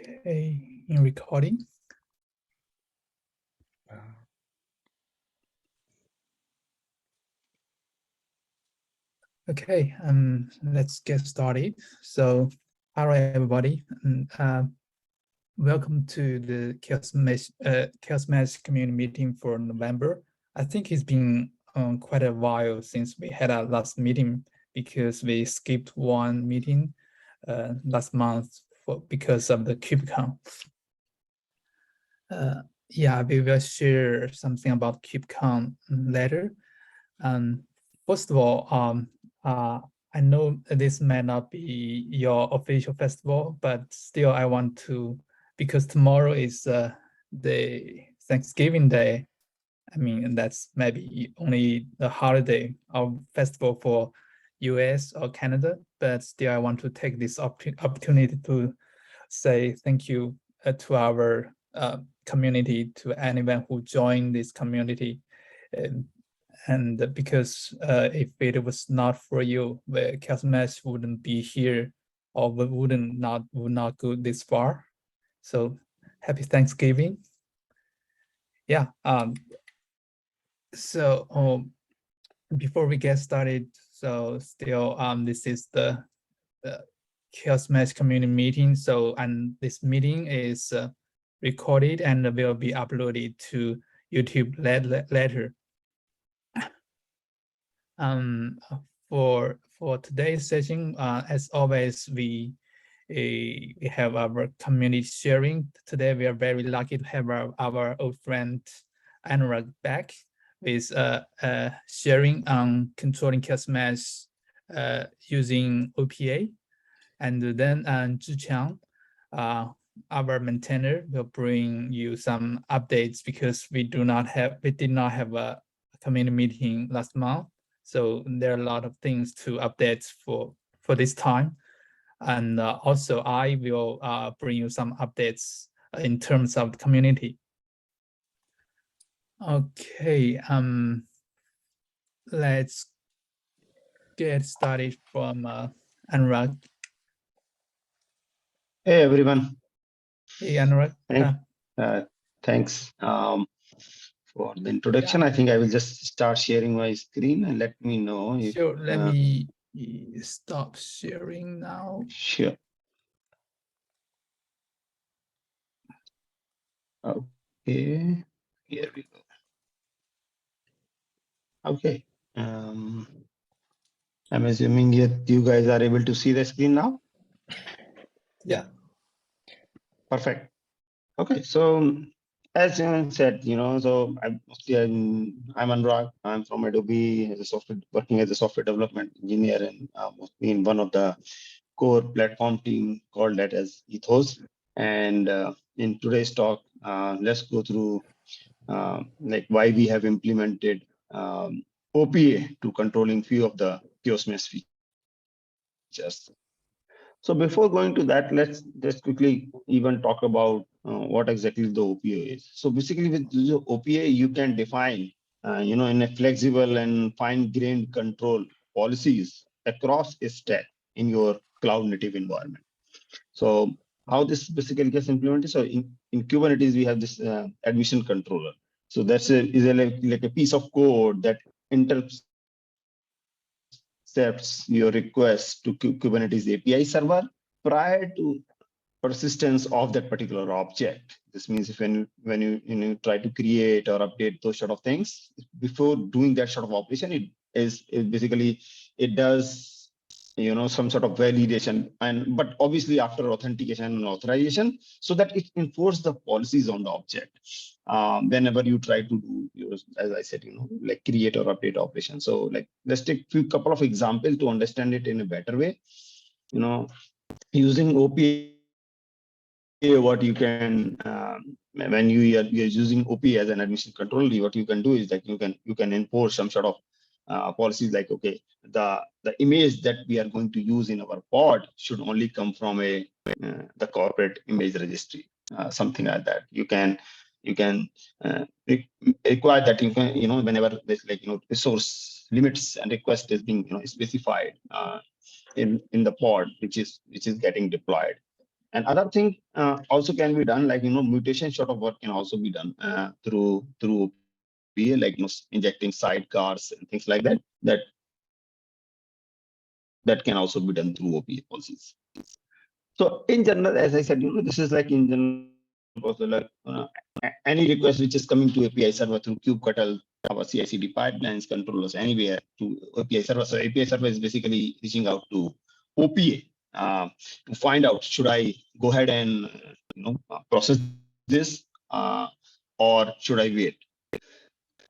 Okay, in recording. Okay, let's get started. So, hello everybody, and welcome to the Kiosk community meeting for November. I think it's been quite a while since we had our last meeting because we skipped one meeting last month because of the KubeCon. Yeah, we will share something about KubeCon later. First of all, I know this might not be your official festival, but still I want to, because tomorrow is the Thanksgiving Day. I mean, that's maybe only the holiday or festival for US or Canada, but still I want to take this opportunity to say thank you to our community, to anyone who joined this community. And because if it was not for you, the Chaos Mesh wouldn't be here, or would not go this far. So happy Thanksgiving. Yeah. So before we get started, so still this is the Chaos Mesh community meeting. So and this meeting is recorded and will be uploaded to YouTube later. For today's session, as always, we have our community sharing. Today, we are very lucky to have our old friend Anurag back with sharing on controlling Chaos Mesh using OPA, and then Zhiqiang, our maintainer, will bring you some updates because we did not have a community meeting last month. So there are a lot of things to update for this time. And also I will bring you some updates in terms of the community. Okay, let's get started from Anurag. Hey everyone. Hey Anurag. Thanks for the introduction. Yeah. I think I will just start sharing my screen and let me know if. Sure, let me stop sharing now. Sure. Okay, here we go. Okay. I'm assuming you guys are able to see the screen now. Yeah. Perfect. Okay, so as Simon said, so I'm Anurag. I'm from Adobe as a working as a software development engineer and mostly in one of the core platform team called that as Ethos. And in today's talk, let's go through like why we have implemented OPA to controlling few of the Kiosk Mesh features. So before going to that, let's just quickly even talk about what exactly the OPA is. So basically with the OPA, you can define, in a flexible and fine-grained control policies across a stack in your cloud native environment. So how this basically gets implemented? So in Kubernetes, we have this admission controller. So that's like a piece of code that intercepts your request to Kubernetes API server prior to persistence of that particular object. This means if when you try to create or update those sort of things, before doing that sort of operation, it does some sort of validation, but obviously after authentication and authorization, so that it enforces the policies on the object whenever you try to do as I said, like create or update operation. So like let's take couple of examples to understand it in a better way. Using OPA, what you can when you're using OPA as an admission control, what you can do is that you can enforce some sort of policies like, okay, the image that we are going to use in our pod should only come from the corporate image registry, something like that. You can require that whenever there's like resource limits and request is being specified in the pod which is getting deployed. And other thing also can be done, like mutation sort of work can also be done through OPA, like injecting sidecars and things like that. That can also be done through OPA policies. So in general, as I said, this is like in general process, like any request which is coming to API server through kubectl, our CI/CD pipelines, controllers, anywhere to API server. So API server is basically reaching out to OPA to find out, should I go ahead and process this or should I wait,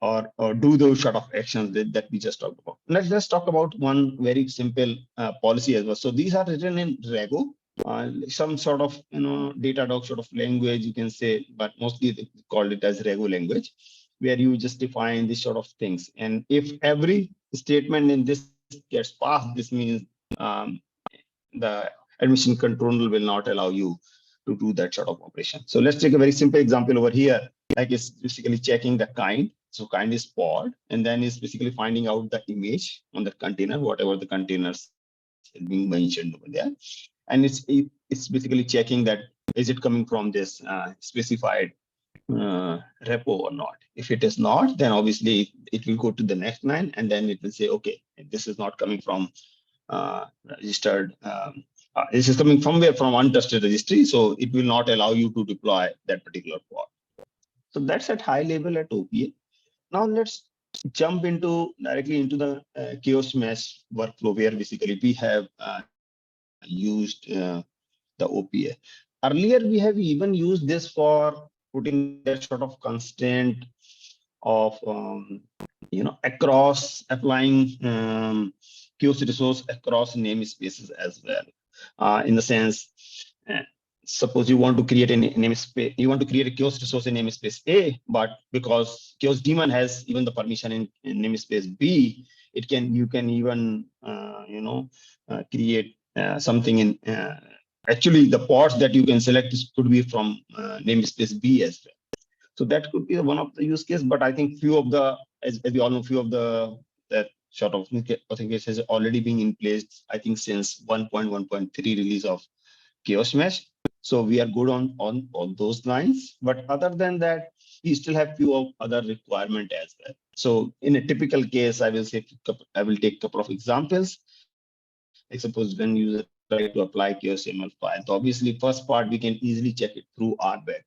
or do those sort of actions that we just talked about. Let's talk about one very simple policy as well. So these are written in Rego, some sort of Datadog sort of language, you can say, but mostly they call it as Rego language, where you just define these sort of things. And if every statement in this gets passed, this means um, the admission control will not allow you to do that sort of operation. So let's take a very simple example over here. Like it's basically checking the kind. So kind is pod, and then it's basically finding out the image on the container, whatever the containers being mentioned over there. And it's basically checking that, is it coming from this specified repo or not. If it is not, then obviously it will go to the next line, and then it will say, okay, this is not coming from registered. This is coming from untested registry, so it will not allow you to deploy that particular pod. So that's at high level at OPA. Now let's jump directly into the Kiosk mesh workflow, where basically we have used the OPA. Earlier, we have even used this for putting that sort of constraint of across applying Kiosk resource across namespaces as well. In the sense, uh, suppose you want to create a namespace, you want to create a Kiosk resource in namespace A, but because Kiosk daemon has even the permission in namespace B, you can even create something in actually the pods that you can select could be from namespace B as well. So that could be one of the use case, but I think few of the, as we all know, few of the that sort of authentication has already been in place, I think since 1.1.3 release of Kiosk Mesh. So we are good on those lines. But other than that, we still have few of other requirement as well. So in a typical case, I will take a couple of examples. Like suppose when user try to apply Kiosk ML5, so obviously first part we can easily check it through RBAC.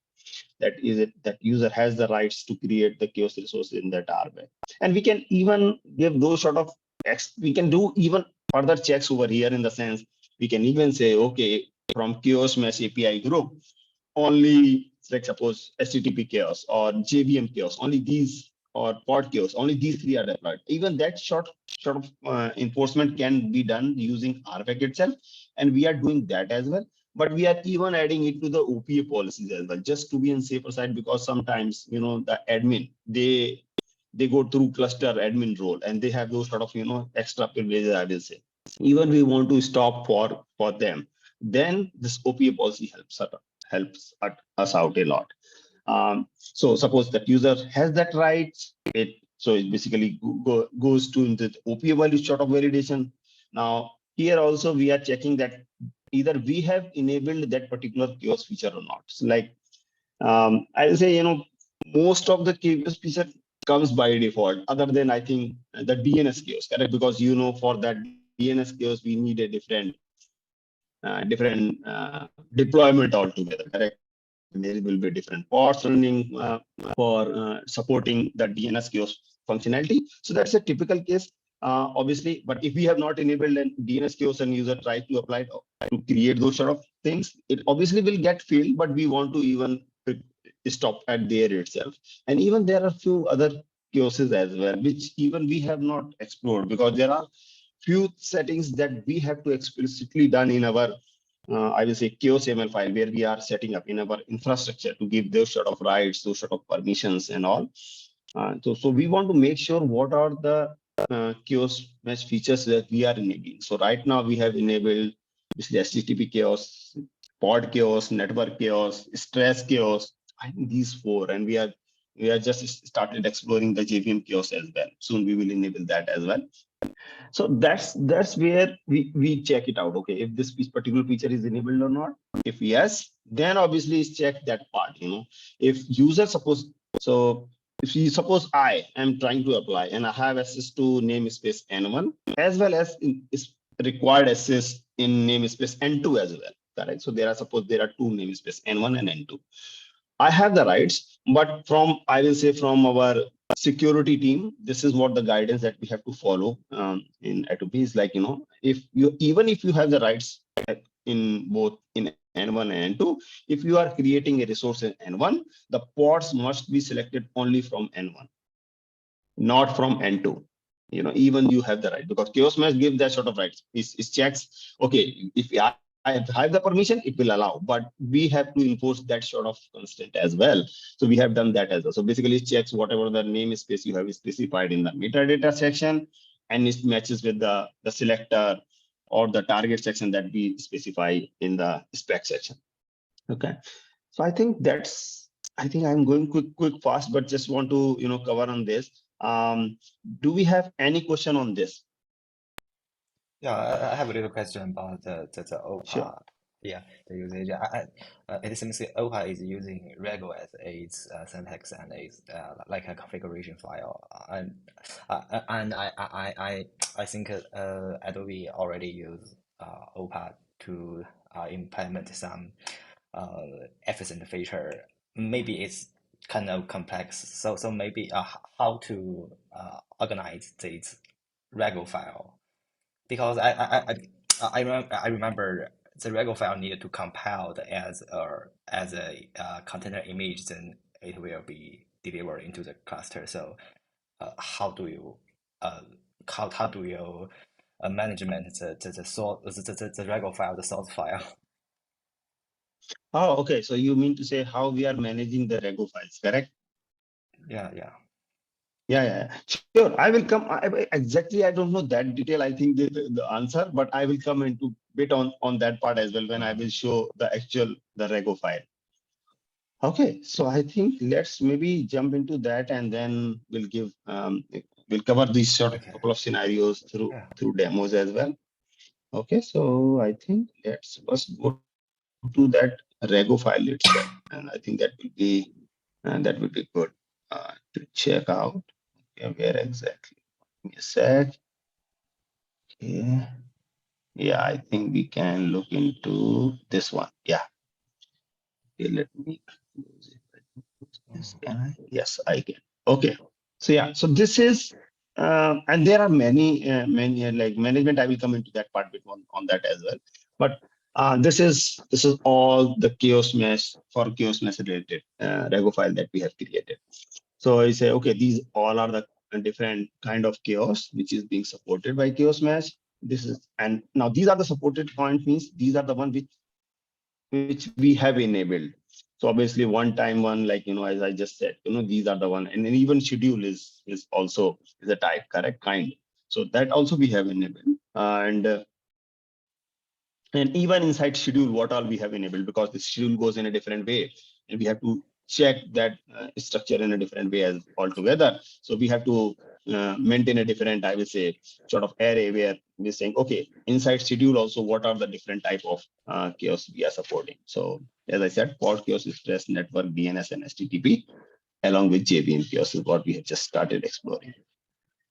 That user has the rights to create the Kiosk resource in that RBAC. And we can even give those sort of we can do even further checks over here, in the sense we can even say, okay, from Kiosk Mesh API group, only, like suppose HTTP Kiosk or JVM Kiosk, only these, or pod Kiosk, only these three are deployed. Even that sort of enforcement can be done using RBAC itself, and we are doing that as well. But we are even adding it to the OPA policies as well, just to be on safer side, because sometimes the admin, they go through cluster admin role, and they have those sort of extra privileges, I will say. Even we want to stop for them, then this OPA policy helps us out a lot. So suppose that user has that right, it basically goes to the OPA value sort of validation. Now here also we are checking that either we have enabled that particular Kiosk feature or not. So like I will say, most of the Kiosk feature comes by default, other than I think the DNS Kiosk, correct? Because for that DNS Kiosk we need a different deployment altogether, correct? There will be different pods running for supporting the DNS Kiosk functionality. So that's a typical case, obviously. But if we have not enabled a DNS Kiosk and user try to apply to create those sort of things, it obviously will get failed. But we want to even stop at there itself. And even there are few other kiosks as well, which even we have not explored, because there are few settings that we have to explicitly done in our I will say Kiosk ML file, where we are setting up in our infrastructure to give those sort of rights, those sort of permissions and all. So we want to make sure what are the Kiosk mesh features that we are enabling. So right now we have enabled basically HTTP Kiosk, pod Kiosk, network Kiosk, stress Kiosk. I think these four, and we are just started exploring the JVM Kiosk as well. Soon we will enable that as well. So that's where we check it out. Okay, if this particular feature is enabled or not. If yes, then obviously check that part. If user suppose, so if you suppose I am trying to apply and I have access to namespace N1 as well as is required access in namespace N2 as well. Correct. So suppose there are two namespace N1 and N2. I have the rights, but I will say from our security team, this is what the guidance that we have to follow in Adobe is like, even if you have the rights in both in N1 and N2, if you are creating a resource in N1, the pods must be selected only from N1, not from N2. Even you have the right because Kiosk must give that sort of rights. It checks, okay, if I have the permission, it will allow, but we have to enforce that sort of constraint as well. So we have done that as well. So basically it checks whatever the namespace you have specified in the metadata section, and it matches with the selector or the target section that we specify in the spec section. Okay. So I think I'm going quick, fast, but just want to, cover on this. Do we have any question on this? Yeah, I have a little question about the OPA. Sure. Yeah, the usage. It seems OPA is using Rego as its syntax and its like a configuration file. I think Adobe already use OPA to implement some efficient feature. Maybe it's kind of complex. So maybe how to organize this Rego file, because I remember the Rego file needed to compiled as a container image, then it will be delivered into the cluster. So how do you management the source the Rego file, the source file? Oh, okay. So you mean to say how we are managing the Rego files, correct? Yeah. Yeah. Sure. I will come. Exactly. I don't know that detail. I think the answer, but I will come into bit on that part as well when I will show the Rego file. Okay, so I think let's maybe jump into that and then we'll cover these sort of Okay. couple of scenarios Yeah. through demos as well. Okay, so I think let's first go to that Rego file itself, and I think that will be good to check out. Okay, where exactly? Give me a sec. Okay. Yeah, I think we can look into this one. Yeah. Okay, let me close it. Yes, can I? Yes, I can. Okay. So yeah, so this is, and there are many like management. I will come into that part bit on that as well. But this is all the Kiosk mesh for Kiosk mesh related Rego file that we have created. So I say, okay, these all are the different kind of Kiosk which is being supported by Kiosk mesh. And now these are the supported point means these are the one which we have enabled. So obviously one time one, like, as I just said, these are the one, and then even schedule is also is a type, correct, kind. So that also we have enabled. And even inside schedule, what all we have enabled, because the schedule goes in a different way and we have to check that structure in a different way as altogether. So we have to maintain a different, I will say, sort of array where we're saying, okay, inside schedule also, what are the different type of chaos we are supporting. So as I said, pod chaos, stress, network, DNS, and HTTP, along with JVM chaos is what we have just started exploring.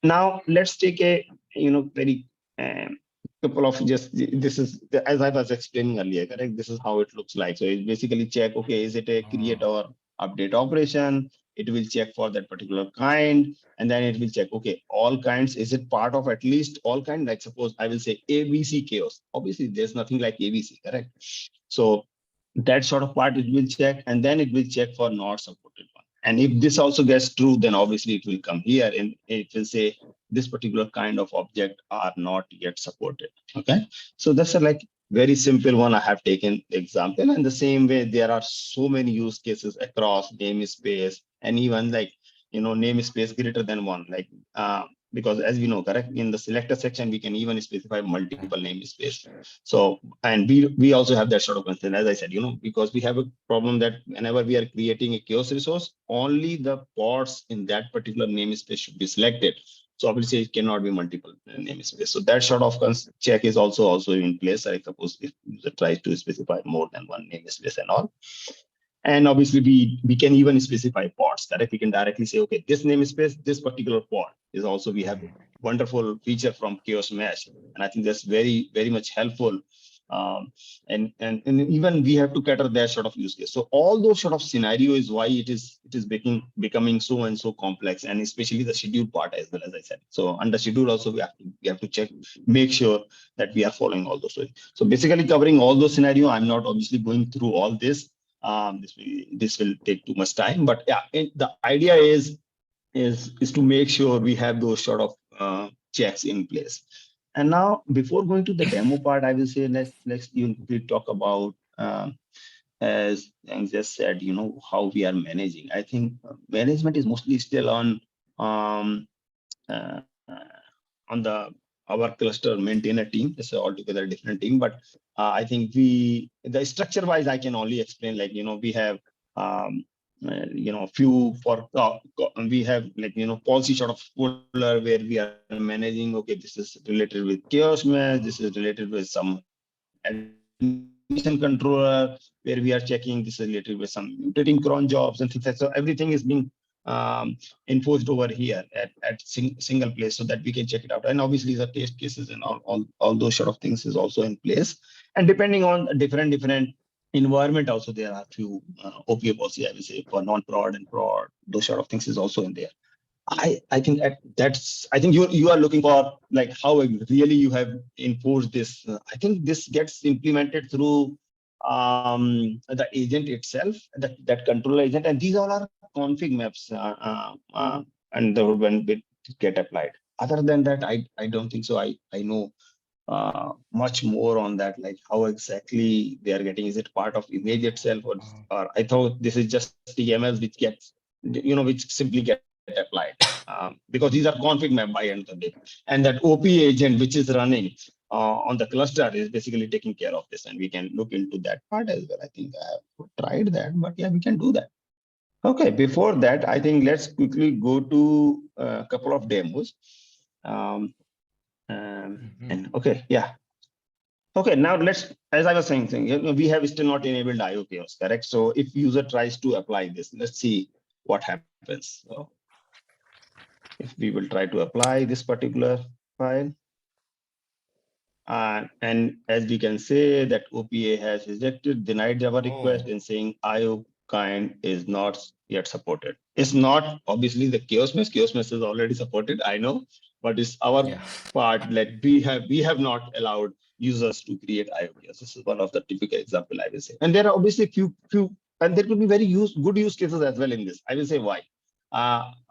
Now let's take a very couple of this is as I was explaining earlier, correct? This is how it looks like. So it basically check, okay, is it a create or update operation? It will check for that particular kind, and then it will check, okay, all kinds, is it part of at least all kind? Like suppose I will say ABC chaos. Obviously there's nothing like ABC, correct? So that sort of part it will check, and then it will check for not supported one. And if this also gets true, then obviously it will come here and it will say this particular kind of object are not yet supported. Okay, so that's a like very simple one. I have taken the example, and the same way there are so many use cases across namespace, and even like namespace greater than one, like because as we know, correct, in the selector section we can even specify multiple namespace. So, and we also have that sort of concern, as I said, because we have a problem that whenever we are creating a chaos resource, only the pods in that particular namespace should be selected. So obviously it cannot be multiple namespace. So that sort of check is also in place. I suppose if user tries to specify more than one namespace and all. And obviously we can even specify pods, that we can directly say, okay, this namespace, this particular pod is also, we have a wonderful feature from Kiosk Mesh. And I think that's very, very much helpful. And even we have to cater that sort of use case. So all those sort of scenario is why it is becoming so and so complex, and especially the schedule part as well, as I said. So under schedule also we have to check, make sure that we are following all those. So basically covering all those scenario. I'm not obviously going through all this. This will take too much time, but yeah, the idea is to make sure we have those sort of checks in place. And now, before going to the demo part, I will say let's talk about as Yang just said, how we are managing. I think management is mostly still on uh, the our cluster maintainer team. It's an altogether different team, but I think the structure wise, I can only explain, like, we have few for we have, like, policy sort of folder where we are managing, okay, this is related with Kiosk Mesh, this is related with some admission controller where we are checking, this is related with some mutating cron jobs and things like that. So everything is being enforced over here at single place, so that we can check it out. And obviously the test cases and all those sort of things is also in place. And depending on different environment, also there are few OPA policy, I will say, for non-prod and prod, those sort of things is also in there. I think I think you are looking for, like, how really you have enforced this. I think this gets implemented through the agent itself, that control agent, and these all are config maps, and when it get applied. Other than that, I don't think so. I know much more on that, like how exactly they are getting. Is it part of image itself, or I thought this is just TMLs which gets, which simply get applied, because these are config map by end of the day, and that OP agent which is running on the cluster is basically taking care of this, and we can look into that part as well. I think I have tried that, but yeah, we can do that. Okay, before that, I think let's quickly go to a couple of demos. And okay, yeah. Okay, now let's, as I was saying, we have still not enabled IO Kiosk, correct? So if user tries to apply this, let's see what happens. So if we will try to apply this particular file, and as we can say that OPA has rejected, denied Java request, and saying IO kind is not yet supported. It's not obviously the Kiosk Mesh is already supported, I know, but it's our part that we have not allowed users to create IO Kiosk. This is one of the typical example, I will say. And there are obviously few, and there could be very good use cases as well in this. I will say why.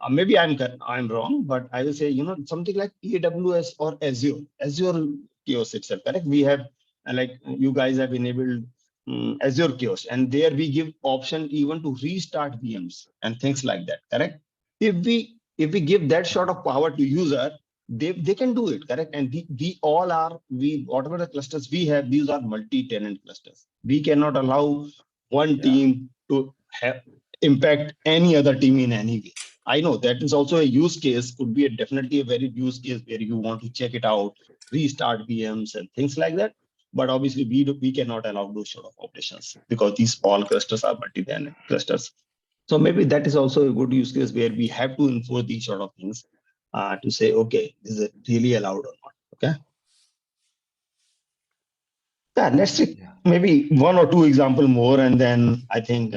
Maybe I'm wrong, but I will say, something like AWS or Azure Kiosk itself, correct? We have, like, you guys have enabled Azure Kiosk, and there we give option even to restart VMs and things like that, correct? If we give that sort of power to user, they can do it, correct? And we all are, whatever the clusters we have, these are multi-tenant clusters. We cannot allow one team to have impact any other team in any way. I know that is also a use case, could be definitely a very use case where you want to check it out, restart VMs and things like that. But obviously we cannot allow those sort of operations because these all clusters are multi-tenant clusters. So maybe that is also a good use case where we have to enforce these sort of things to say, okay, is it really allowed or not? Okay. Yeah, let's see maybe one or two example more, and then I think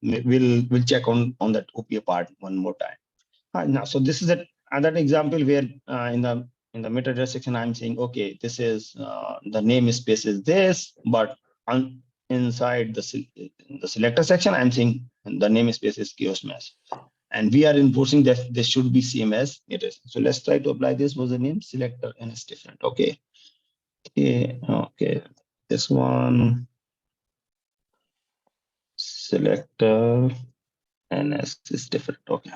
we'll check on that OPA part one more time. Now, so this is another example where in the meta section, I'm saying, okay, this is the namespace is this, but inside the selector section, I'm saying the namespace is Kiosk Mesh. And we are enforcing that this should be same as it is. So let's try to apply this. Was the name selector and it's different. Okay. Okay. This one, selector NS is different. Okay.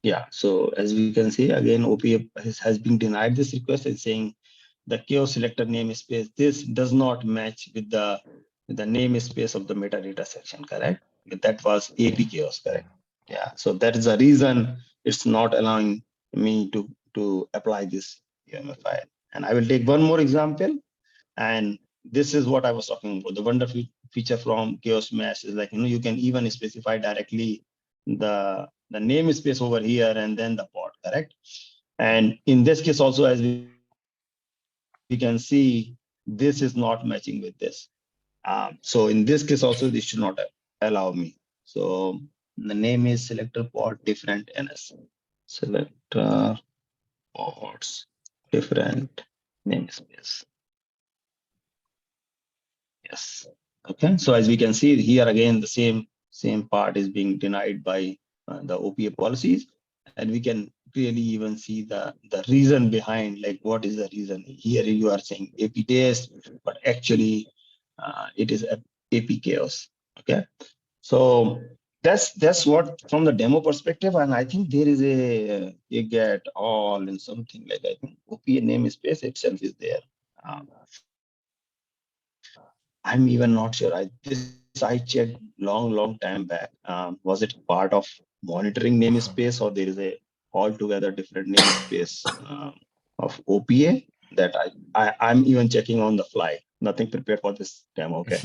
Yeah, so as we can see, again, OPA has been denied this request and saying the Kiosk selector namespace, this does not match with the namespace of the metadata section, correct? That was AP Kiosk, correct? Yeah. So that is the reason it's not allowing me to apply this UML file. And I will take one more example. And this is what I was talking about. The wonderful feature from Kiosk Mesh is like, you can even specify directly the namespace over here and then the pod, correct? And in this case also, as we can see, this is not matching with this. So in this case also, this should not allow me. So the name is selector pod different NS. Selector pods different namespace. Yes. Okay. So as we can see here again, the same part is being denied by the OPA policies, and we can clearly even see the reason behind, like what is the reason. Here you are saying AP test, but actually it is AP chaos. Okay. So that's what from the demo perspective, and I think there is a get all in something like, I think OPA namespace itself is there. I'm even not sure. I checked long time back. Was it part of monitoring namespace, or there is a altogether different namespace of OPA that I'm even checking on the fly. Nothing prepared for this demo. Okay.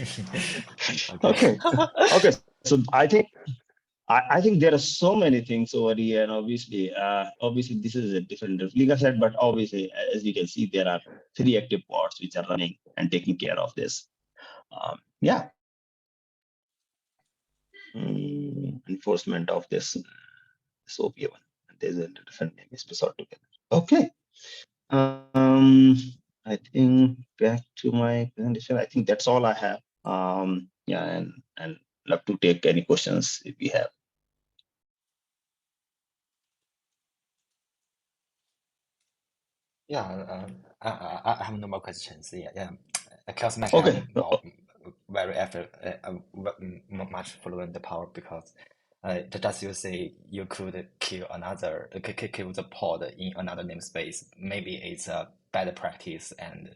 Okay. Okay. So I think there are so many things over here, and obviously this is a different replica set, but obviously as you can see, there are 3 active pods which are running and taking care of this. Yeah. Enforcement of this OPA one. There's a different namespace altogether. Okay. I think back to my presentation. I think that's all I have. Yeah, and love to take any questions if we have. Yeah, I have no more questions. Yeah. Kiosk Mesh Okay. have more very much fluent power because just you say you could kill the pod in another namespace. Maybe it's a better practice, and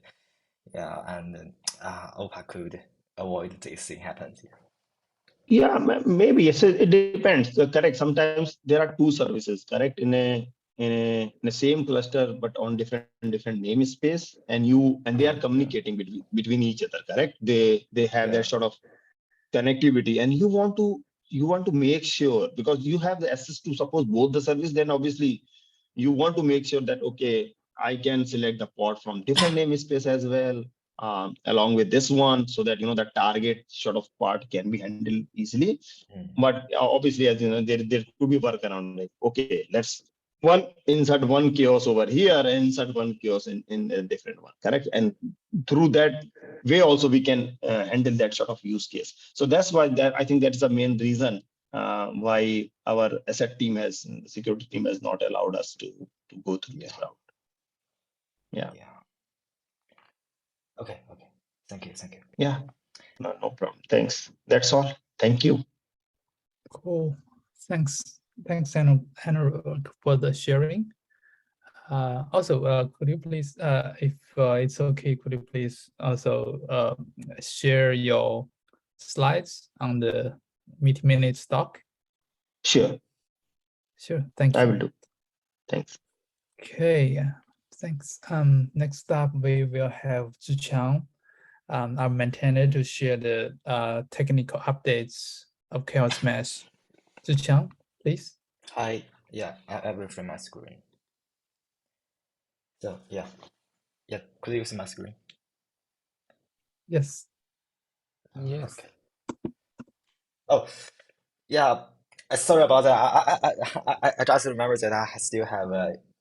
Opa could avoid this thing happens. Yeah, maybe yes. It depends. Correct. Sometimes there are 2 services, correct, in a same cluster, but on different namespace, and they are communicating between each other, correct. They have that sort of connectivity, and you want to make sure, because you have the access to suppose both the service, then obviously you want to make sure that, okay, I can select the pod from different namespace as well, along with this one, so that the target sort of part can be handled easily. But obviously, as you know, there could be workaround, like, okay, let's insert one kiosk over here and insert one kiosk in a different one, correct. And through that way also we can handle that sort of use case. So that's why I think that's the main reason why our asset team the security team has not allowed us to go through this route. Yeah. Okay. Thank you. Yeah. No problem. Thanks. That's all. Thank you. Cool. Thanks, Anurag, for the sharing. Also, could you please, if it's okay, could you please also share your slides on the minute stock? Sure. Sure. Thank you. I will do. Thanks. Okay. Thanks. Next up, we will have Zhiqiang, our maintainer, to share the technical updates of Kiosk Mesh. Zhiqiang, please. Hi. Yeah, I will share my screen. So yeah. Could you see my screen? Yes. Yes. Okay. Oh, yeah. Sorry about that. I just remember that I still have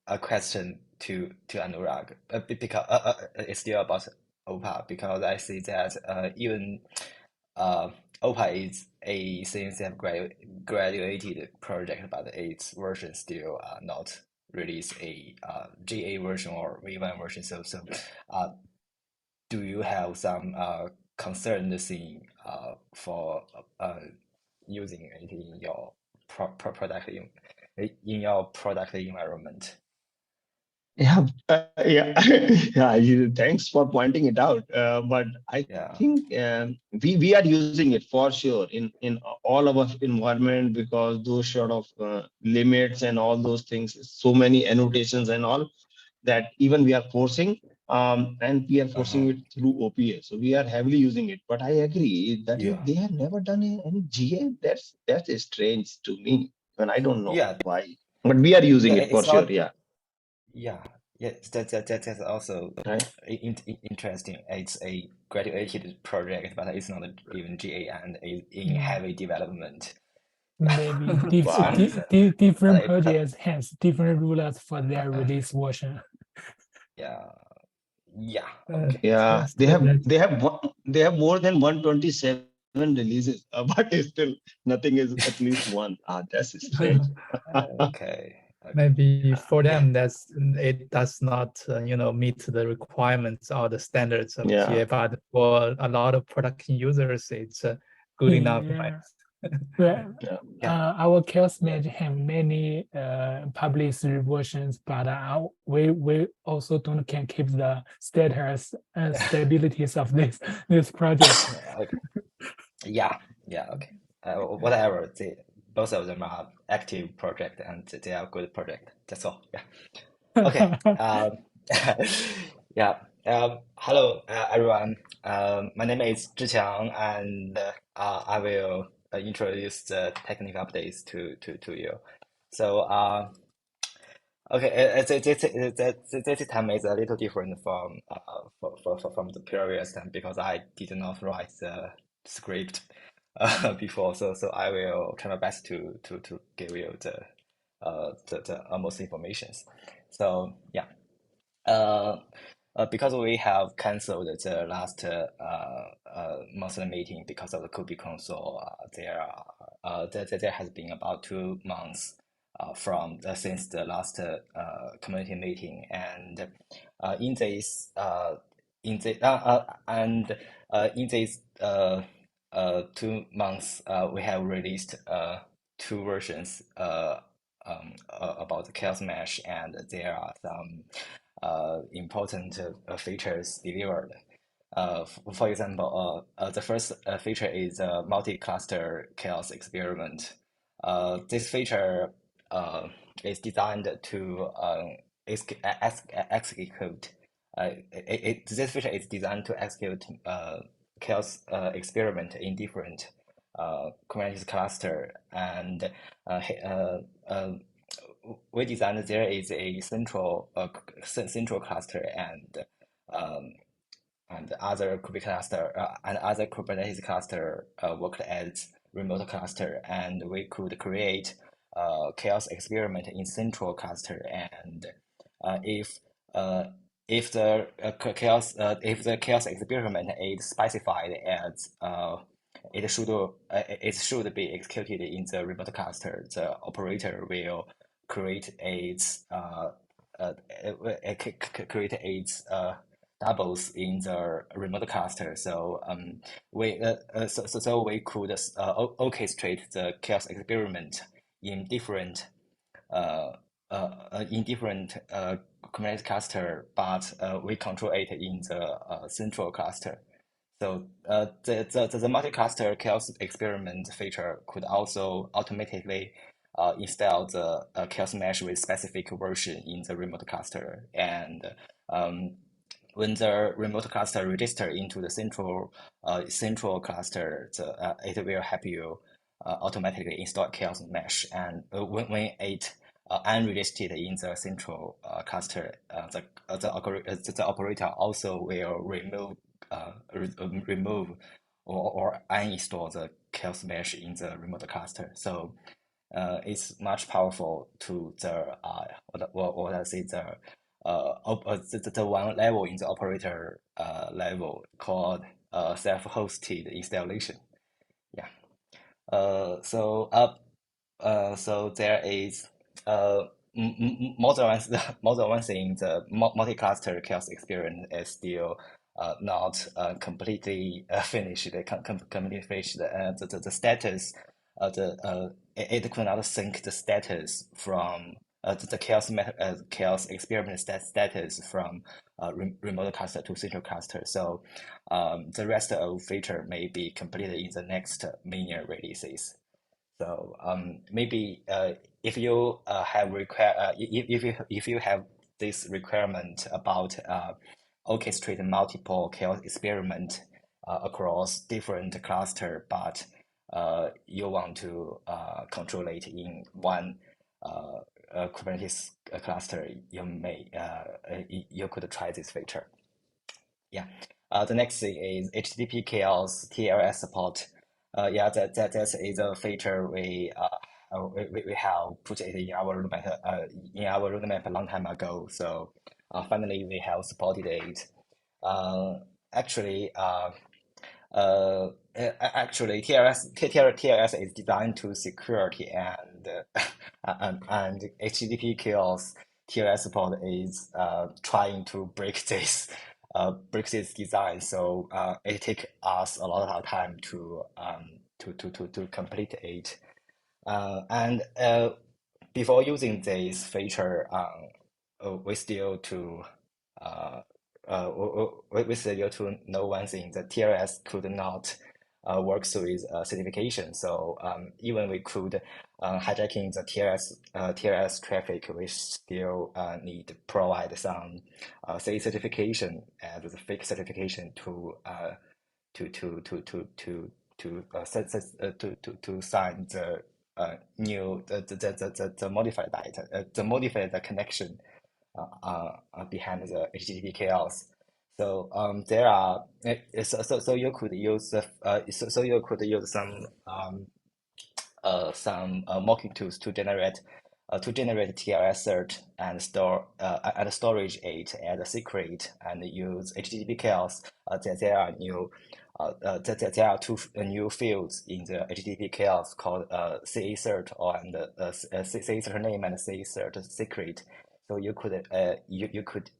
a question to Anurag because it's still about Opa, because I see that even Opa is a CNCF graduated project, but its version still not release a GA version or V1 version. So do you have some concerns for using it in your product environment? Yeah, yeah, yeah. Thanks for pointing it out. But I Yeah. think we are using it for sure in all our environment, because those sort of limits and all those things, so many annotations and all, that even we are forcing, and we are forcing it through OPA. So we are heavily using it. But I agree that Yeah. they have never done any GA. That's strange to me, and I don't know Yeah. why. But we are using Yeah. it for It's sure. not. Yeah. Yeah. Yeah. That's also Right. interesting. It's a graduated project, but it's not even GA and is in Mm. heavy development. Yeah. Maybe So I Wow. understand. different But projects has different rules for their release version. yeah. Yeah. Uh, Okay. Yeah, that's that. they have more than 127 releases, but still nothing is at least one. That's strange. Okay. Okay. Maybe for Yeah. them, it does not, meet the requirements or the standards of Yeah, GA. But for a lot of production users, it's good enough, right? Yeah. Well, yeah, Yeah. our Kiosk Yeah. Magic have many published versions, but we also don't can keep the status and stabilities of this project. Okay. Yeah. Yeah. Okay. Whatever. Both of them are active project and they are good project. That's all. Yeah. Okay. Yeah. Hello, everyone. My name is Zhiqiang, and I will introduce the technical updates to you. So, okay, this time is a little different from the previous time because I did not write the script before. So I will try my best to give you the most informations. So yeah. Uh, because we have canceled the last monthly meeting because of the KubeCon, so there has been about 2 months since the last community meeting, and in this in the and in these 2 months we have released two versions about the Chaos Mesh, and there are some important features delivered. For example, the first feature is a multi-cluster chaos experiment. This feature is designed to execute. This feature is designed to execute chaos experiment in different Kubernetes cluster, and we designed there is a central cluster um, and other Kubernetes cluster worked as remote cluster, and we could create chaos experiment in central cluster, and if if the chaos experiment is specified as it should be executed in the remote cluster, the operator will create its doubles in the remote cluster. So so we could orchestrate the chaos experiment in different Kubernetes cluster, but we control it in the central cluster. So the multi-cluster chaos experiment feature could also automatically install the chaos mesh with specific version in the remote cluster, and when the remote cluster register into the central cluster, it will help you automatically install chaos mesh, and when it unregistered in the central cluster, the operator also will remove or uninstall the chaos mesh in the remote cluster. So it's much powerful to the what I say the one level in the operator level called self-hosted installation. Yeah. So there is more than one more than one thing. The multi-cluster chaos experience is still not completely finished. Completely finished. The status it could not sync the status from the chaos experiment status from remote cluster to central cluster. So the rest of feature may be completed in the next mini releases. So maybe if you have if you have this requirement about orchestrate multiple chaos experiment across different cluster, but you want to control it in one Kubernetes cluster, you could try this feature. Yeah. The next thing is HTTP chaos TLS support. Yeah, that is a feature we have put it in our roadmap a long time ago. So finally we have supported it. Actually, TLS is designed to security, and and HTTP chaos TLS support is trying to break this design. So it takes us a lot of time to complete it. And before using this feature, we still to know one thing: that TLS could not work with certification. So even we could hijacking the TLS traffic, we still need to provide some CE certification as the fake certification to sign the new the modified data, the modified connection behind the HTTP chaos. So there are so you could use you could use some mocking tools to generate TLS cert and storage it as a secret and use HTTP chaos. There are new there are two new fields in the HTTP chaos called CA cert and CA cert name and CA cert secret. So you could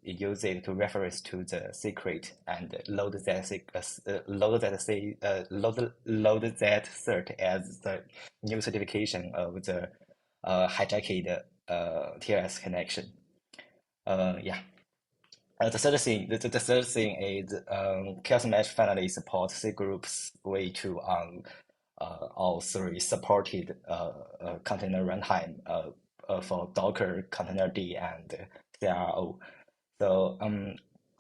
use it to reference to the secret and load that cert as the new certification of the hijacked TLS connection. Yeah. The third thing is Chaos Mesh finally supports C groups way to all three supported container runtime for Docker, Containerd, and CRO. So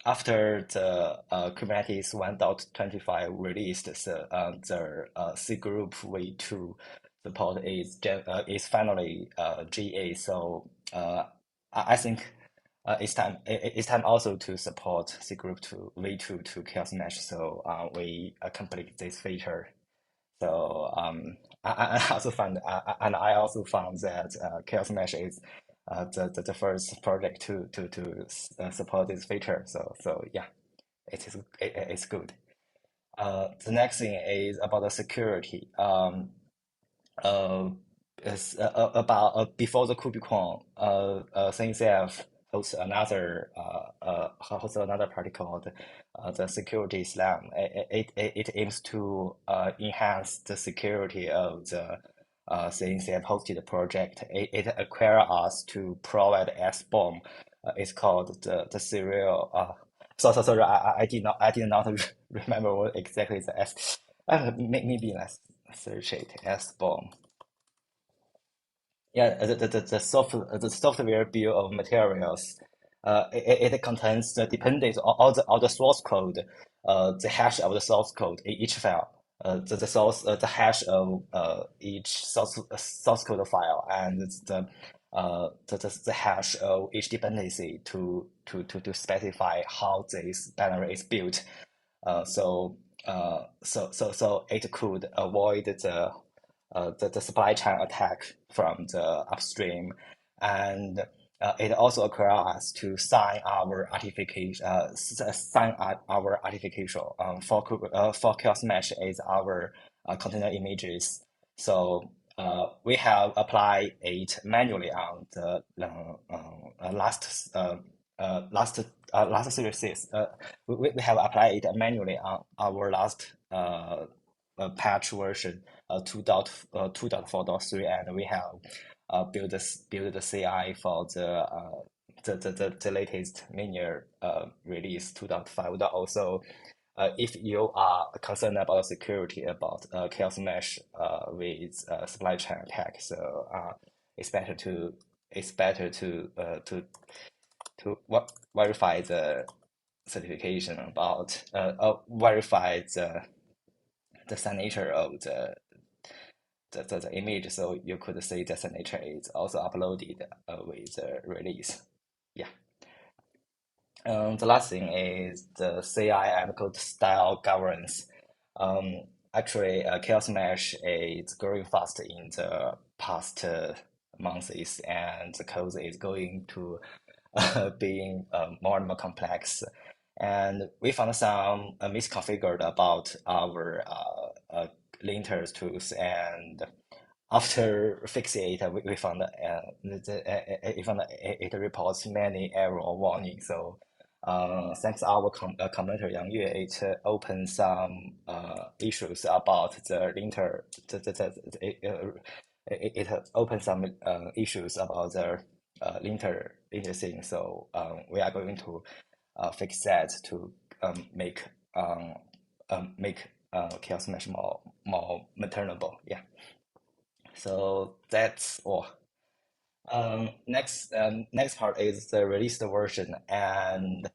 after the Kubernetes 1.25 released, the C group way to support is finally GA. So I think it's time also to support C group to V2 to Chaos Mesh. So we complete this feature. So I also found that Chaos Mesh is the first project to support this feature. So yeah, it's good. The next thing is about the security. Is about before the KubeCon, CNCF hosts another party called the Security Slam. It aims to enhance the security of the CNCF hosted project. It requires us to provide SBOM. It's called the serial. Sorry, I did not remember what exactly the S. Maybe let's search it. SBOM. Yeah, the software bill of materials. It contains the dependencies all the source code, the hash of the source code in each file, the hash of each source code file, and the hash of each dependency to specify how this binary is built. So it could avoid the supply chain attack from the upstream, and it also requires us to sign our artification. For Chaos Mesh is our container images. So we have applied it manually on the last series. We have applied it manually on our last patch version 2.4.3, and we have build the CI for the latest minier release 2.5. So if you are concerned about security about Kiosk Mesh with supply chain attack, so it's better to verify the certification about verify the signature of the image, so you could say the signature is also uploaded with the release. Yeah. The last thing is the CI and code style governance. Actually, Kiosk Mesh is growing fast in the past months, and the code is going to being more and more complex. And we found some misconfigured about our linters tools, and after fixing it, we found it reports many error warnings. So thanks our commenter Yang Yue, it opens some issues about the linter. It opens some issues about the linter thing. So we are going to fix that to make Kiosk Mesh more maintainable. Yeah. So that's all. Next part is the released version, and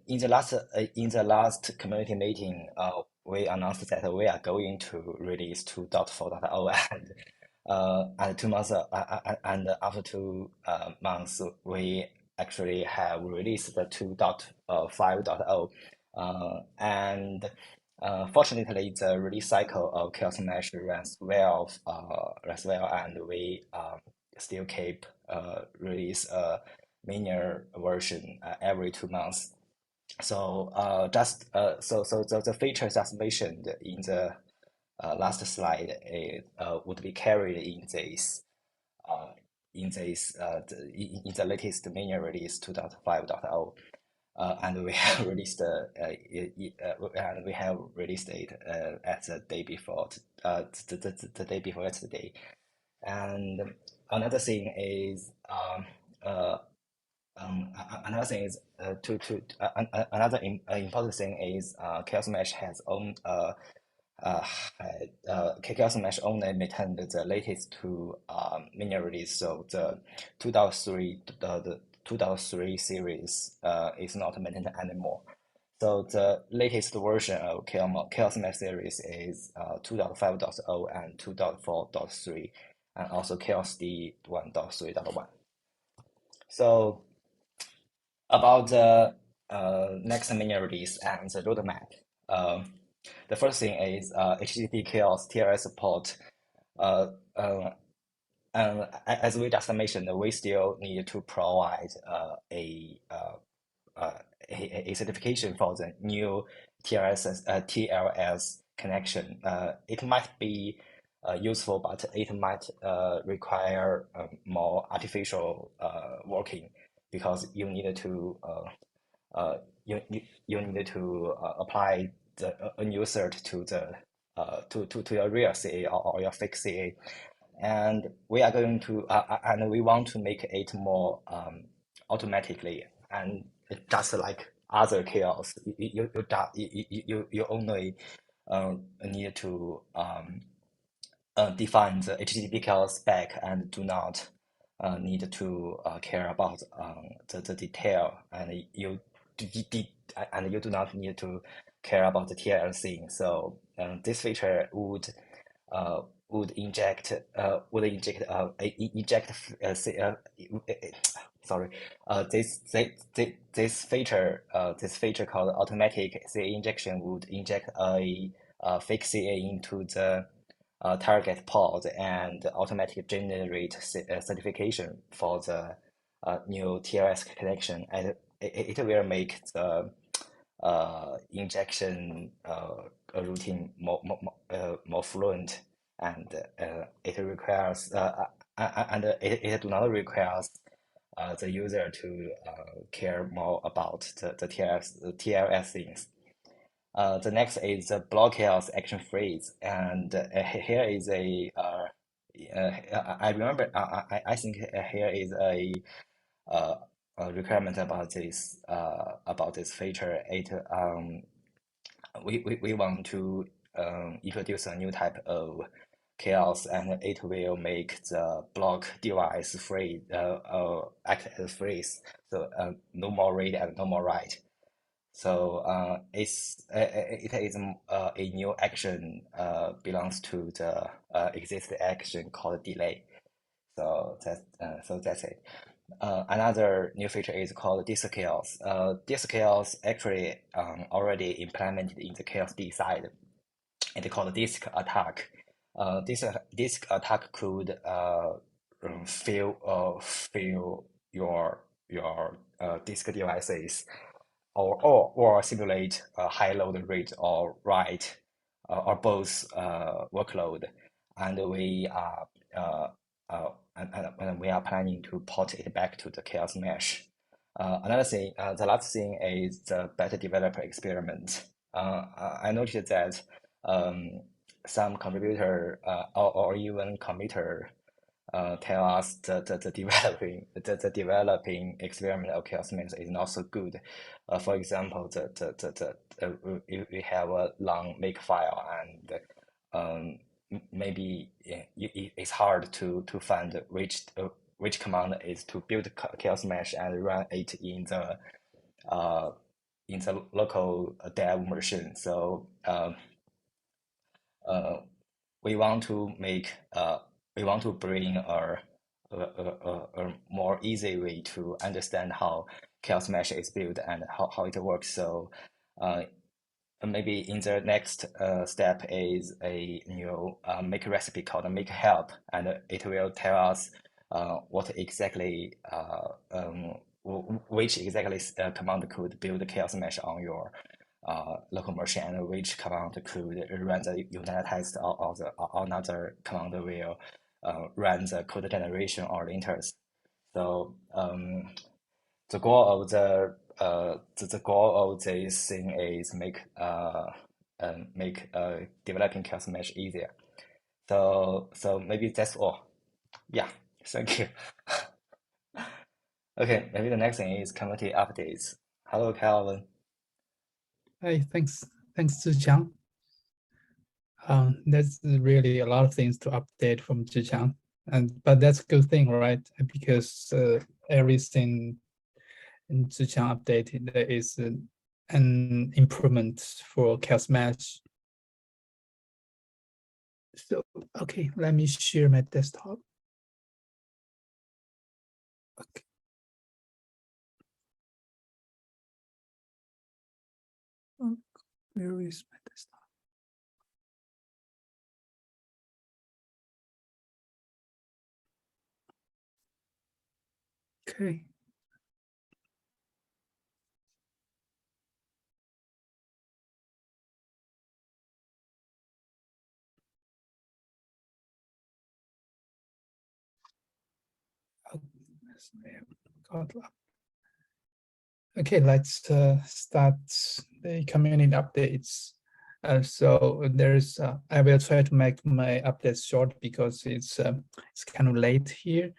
in the last community meeting, we announced that we are going to release 2.4.0, and 2 months and after 2 months, we actually have released the 2.5.0, and fortunately, the release cycle of Kiosk Mesh runs well, and we still keep release a minier version every 2 months. So so the features as mentioned in the last slide would be carried in this in the latest minier release 2.5.0. And we have released it at the day before the day before yesterday. And another thing is another important thing is Kiosk Mesh has own Kiosk Mesh only maintained the latest 2 minier release, so the 2.3 the 2.3 series is not maintained anymore. So the latest version of Kiosk Mesh series is 2.5.0 and 2.4.3, and also Kiosk 1.3.1. So about the next minier release and the roadmap. The first thing is HTTP Kiosk TLS support. And as we just mentioned, we still need to provide a certification for the new TLS connection. It might be useful, but it might require more artificial working, because you need to you need to apply a new cert to the to your real CA or your fake CA. And we are going to and we want to make it more automatically, and just like other kiosks, you only need to define the HTTP kiosk spec and do not need to care about the detail, and you do not need to care about the TLC. So this feature would inject this feature called automatic CA injection would inject a fake CA into the target pod and automatically generate certification for the new TLS connection, and it will make the injection routine more fluent, and it requires and it do not require the user to care more about the TLS things. The next is the block chaos action freeze, and here is a I remember. I think here is a requirement about this feature. We want to introduce a new type of chaos, and it will make the block device free, act as freeze. So no more read and no more write. So it is a new action belongs to the existing action called delay. So that's it. Another new feature is called disk chaos. Disk chaos actually already implemented in the chaos D side. It's called disk attack. Disk attack could fill your disk devices, or simulate a high load rate or write, or both workload, and we are and we are planning to port it back to the chaos mesh. Another thing, the last thing is the beta developer experiment. I noticed that some contributor or even committer tell us the developing experiment of chaos mesh is not so good. For example, we have a long make file, and maybe it's hard to find which command is to build chaos mesh and run it in the local dev machine. So we want to bring a more easy way to understand how chaos mesh is built and how it works. So maybe in the next step is a new make recipe called make help, and it will tell us what exactly which exactly command could build chaos mesh on your local machine, and which command could run the unit test, or another command will run the code generation or linters. So the goal of this thing is make developing chaos mesh easier. So maybe that's all. Yeah, thank you. Okay, maybe the next thing is community updates. Hello, Calvin. Hey, thanks, Zhiqiang. There's really a lot of things to update from Zhiqiang, but that's a good thing, right? Because everything in Zhiqiang updated, there is an improvement for chaos mesh. So okay, let me share my desktop. Okay. Oh, where is my desktop? Okay. Okay, let's start the community updates. So there's, I will try to make my updates short because it's kind of late here.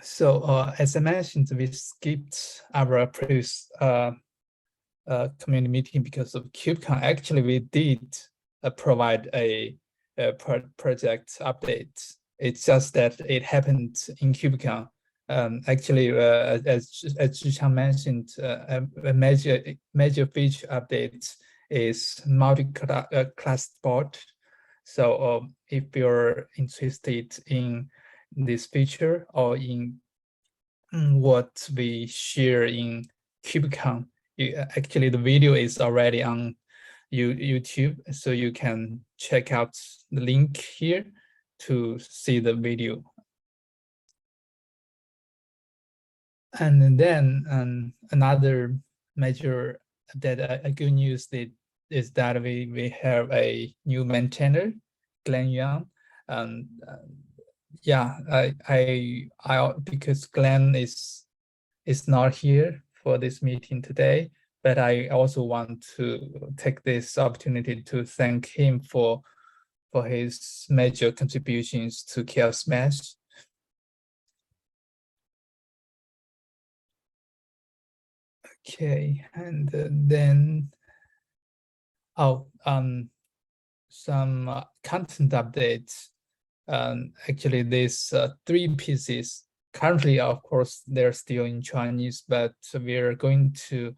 So as I mentioned, we skipped our previous community meeting because of KubeCon. Actually, we did provide a project update. It's just that it happened in KubeCon. Actually, as Zhiqiang mentioned, a major feature update is multi-class support. So if you're interested in this feature or in what we share in KubeCon, actually the video is already on YouTube, so you can check out the link here to see the video. And then another major good news is that we have a new maintainer, Glenn Yang. Yeah, I because Glenn is not here for this meeting today, but I also want to take this opportunity to thank him for for his major contributions to Kiosk Mesh. Okay, and then some content updates. Actually, these 3 pieces currently, of course, they're still in Chinese, but we're going to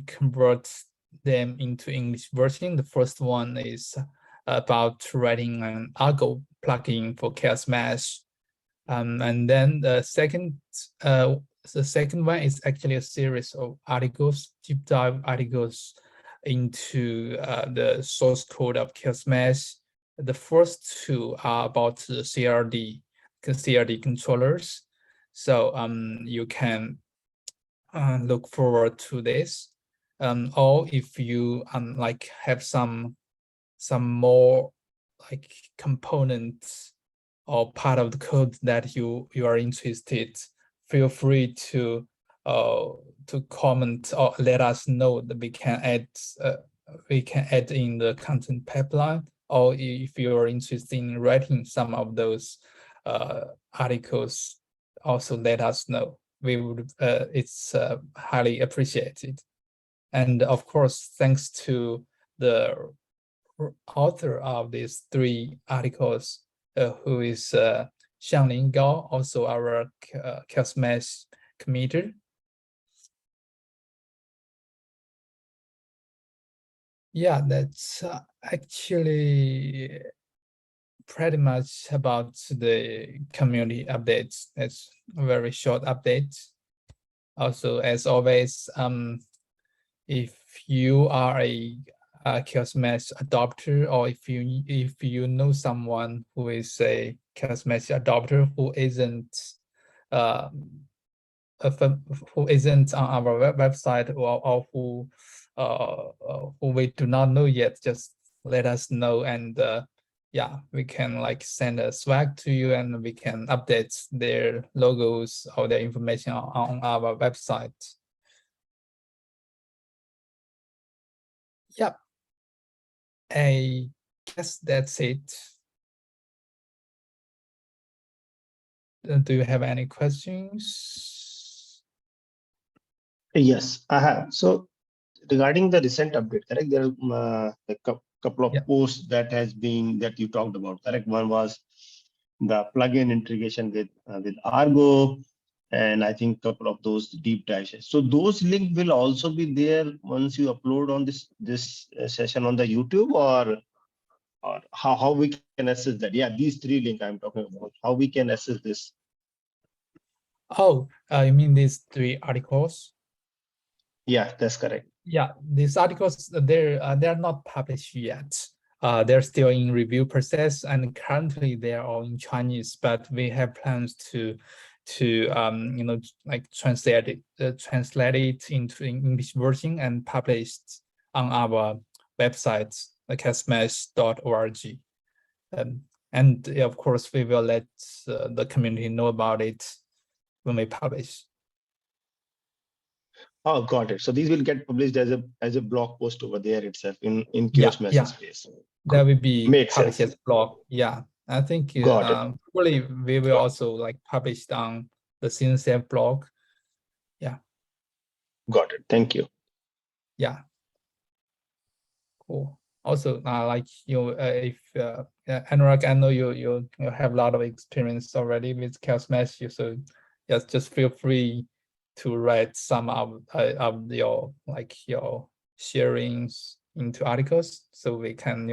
convert them into English version. The first one is about writing an Argo plugin for Kiosk Mesh, and then the second one is actually a series of articles, deep dive articles into the source code of Kiosk Mesh. The first 2 are about the CRD controllers. So you can look forward to this. Or if you like have some more like components or part of the code that you are interested, feel free to comment or let us know that we can add in the content pipeline. Or if you are interested in writing some of those articles, also let us know. We would it's highly appreciated. And of course, thanks to the author of these 3 articles, who is Xianglin Gao, also our Kiosk Mesh committer. Yeah, that's actually pretty much about the community updates. It's a very short update. Also, as always, if you are a Kiosk Mesh adopter, or if you know someone who is a Kiosk Mesh adopter who isn't on our website, or who we do not know yet, just let us know, and yeah, we can like send a swag to you, and we can update their logos or their information on our website. Yep. I guess that's it. Do you have any questions? Yes, I have. So regarding the recent update, correct? There are a couple of posts that you talked about, correct? One was the plugin integration with Argo, and I think a couple of those deep dives. So those links will also be there once you upload on this session on the YouTube, or how we can access that? Yeah, these 3 links I'm talking about. How we can access this? Oh, you mean these 3 articles? Yeah, that's correct. Yeah, these articles, they're not published yet. They're still in review process, and currently they're all in Chinese, but we have plans to like translate it into English version and published on our website, kiosmesh.org. And of course, we will let the community know about it when we publish. Oh, got it. So these will get published as a blog post over there itself in Kiosk Mesh space. That will be Makes published sense. as blog. Yeah, I think probably we will also like publish on the CNCF blog. Yeah. Got it. Thank you. Yeah. Cool. Also, like if Anurag, I know you have a lot of experience already with Kiosk Mesh, so yes, just feel free to write some of your sharings into articles, so we can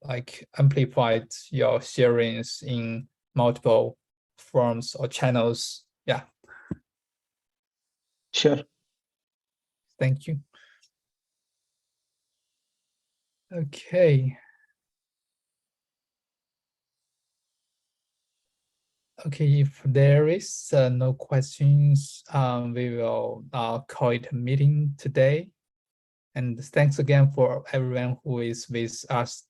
like amplify your sharings in multiple forms or channels. Yeah. Sure. Thank you. Okay. Okay, if there is no questions, we will call it a meeting today. And thanks again for everyone who is with us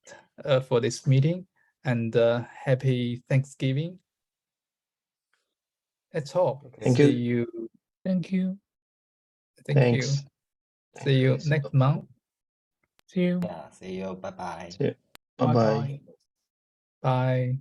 for this meeting, and happy Thanksgiving. That's all. Thank See you. you. Thank you. Thank Thanks. you. See you next month. See you. Yeah, see you. Bye bye. See you. Bye-bye. Bye.